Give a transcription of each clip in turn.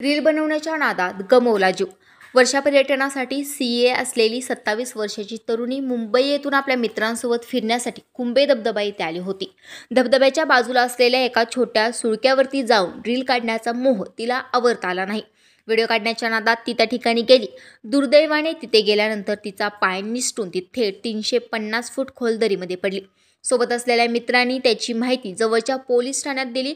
Reel बनवण्याच्या नादात गमावला जीव। वर्षा पर्यटनासाठी सीए असलेली 27 वर्षाची तरुणी मुंबई येथून आपल्या मित्रांसोबत फिरण्यासाठी कुंभे धबधबा येथे आली होती। धबधब्याच्या बाजूला असलेल्या एका छोट्या सुळक्यावरती जाऊन रील काढण्याचा मोह तिला आवरता आला नाही। व्हिडिओ काढण्याच्या नादात ती त्या ठिकाणी गेली। दुर्दैवाने तिथे गेल्यानंतर तिचा पाय निसटून ती थेट 350 फूट खोल दरीमध्ये पडली। सोबत असलेल्या मित्रांनी त्याची माहिती जवळच्या पोलीस ठाण्यात दिली।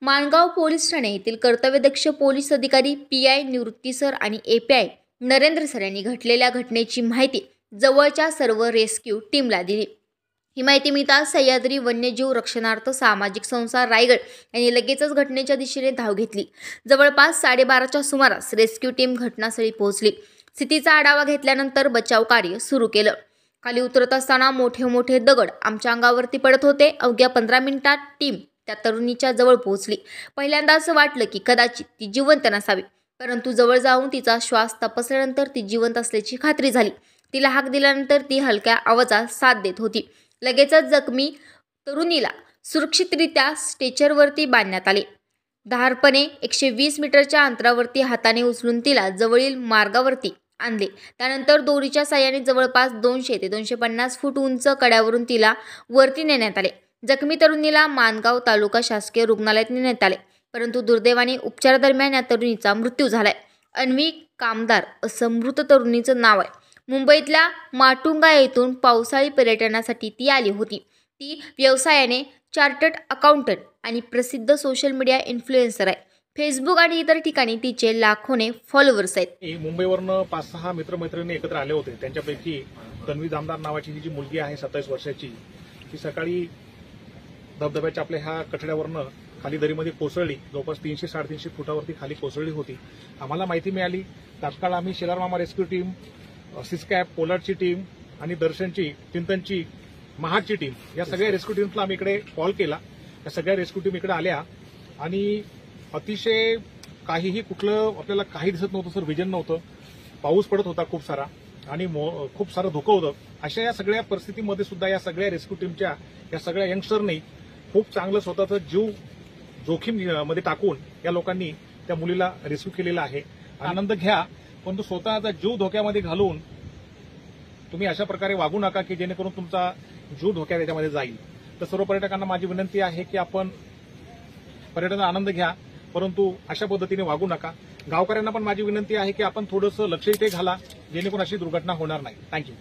माणगाव पोलीस ठाणे येथील कर्तव्यदक्ष पोलीस अधिकारी पीआय निवृत्ती सर आणि एपीआय नरेंद्र सर यांनी घडलेल्या घटनेची माहिती जवळच्या सर्व रेस्क्यू टीमला दिली। ही माहिती मिळताच सह्याद्री वन्यजीव रक्षणार्थ सामाजिक संस्था रायगड यांनी लगेचच घटनेच्या दिशेने धाव घेतली। जवळपास 12:30च्या सुमारास रेस्क्यू टीम घटनास्थळी पोहोचली। स्थितीचा आढावा घेतल्यानंतर बचाव कार्य सुरू केलं। खाली उतरत असताना मोठे दगड आमच्या अंगावरती पडत होते। अवघ्या 15 मिनिटात टीम त्या तरुणीच्या जवळ पोहोचली। पहिल्यांदा असं वाटलं की कदाचित ती जिवंत नसावी, परंतु जवळ जाऊन तिचा श्वास तपासल्यानंतर ती जिवंत असल्याची खात्री झाली। तिला हाक दिल्यानंतर ती हलक्या आवाजात साथ देत होती। लगेचच जखमी तरुणीला सुरक्षितरित्या स्ट्रेचरवरती बांधण्यात आले। धारपणे 120 मीटरच्या अंतरावरती हाताने उचलून तिला जवळील मार्गावरती आणले। त्यानंतर दोरीच्या साहाय्याने जवळपास 200 ते 250 फूट उंच कड्यावरून तिला वरती नेण्यात आले। जखमी तरुणीला माणगाव तालुका शासकीय रुग्णालयात नेण्यात आले, परंतु दुर्दैवाने उपचारादरम्यान या तरुणीचा मृत्यू झालाय। अन्वी कामदार असं मृत तरुणीचं नाव आहे। मुंबईतल्या माटुंगा येथून पावसाळी पर्यटनासाठी ती आली होती। ती व्यवसायाने चार्टर्ड अकाउंटंट आणि प्रसिद्ध सोशल मीडिया इन्फ्लुएन्सर आहे। फेसबुक आणि इतर ठिकाणी तिचे लाखोने फॉलोअर्स आहेत। मुंबईवरून 5-6 मित्रमैत्रिणी एकत्र आले होते। त्यांच्यापैकी तन्वी दामदार नावाची ही जी मुलगी आहे 27 वर्षाची, ती सकाळी धबधब्याच्या आपल्या ह्या कठड्यावरनं खाली दरीमध्ये कोसळली। जवळपास 300-350 फुटावरती खाली कोसळली होती। आम्हाला माहिती मिळाली। तात्काळ आम्ही शेलार मामा रेस्क्यू टीम, सिस्कॅप, पोलार्डची टीम आणि दर्शनची, चिंतनची, महाडची टीम या सगळ्या रेस्क्यू टीम्सला आम्ही इकडे कॉल केला। या सगळ्या रेस्क्यू टीम इकडे आल्या आणि अतिशय काहीही कुठलं आपल्याला काही दिसत नव्हतं सर, विजन नव्हतं। पाऊस पडत होता खूप सारा आणि खूप सारं धोकं होतं। अशा या सगळ्या परिस्थितीमध्ये सुद्धा या सगळ्या रेस्क्यू टीमच्या या सगळ्या यंगस्टरनी खूप चांगलं स्वतःचा जीव जोखीममध्ये टाकून या लोकांनी त्या मुलीला रेस्क्यू केलेला आहे। आनंद घ्या, पण तो स्वतःचा जीव धोक्यामध्ये घालून तुम्ही अशा प्रकारे वागू नका की जेणेकरून तुमचा जीव धोक्यात याच्यामध्ये जाईल। तर सर्व पर्यटकांना माझी विनंती आहे की आपण पर्यटनाचा आनंद घ्या, परंतु अशा पद्धतीने वागू नका। गावकऱ्यांना पण माझी विनंती आहे की आपण थोडंसं लक्ष इथे घाला, जेणेकरून अशी दुर्घटना होणार नाही। थँक्यू।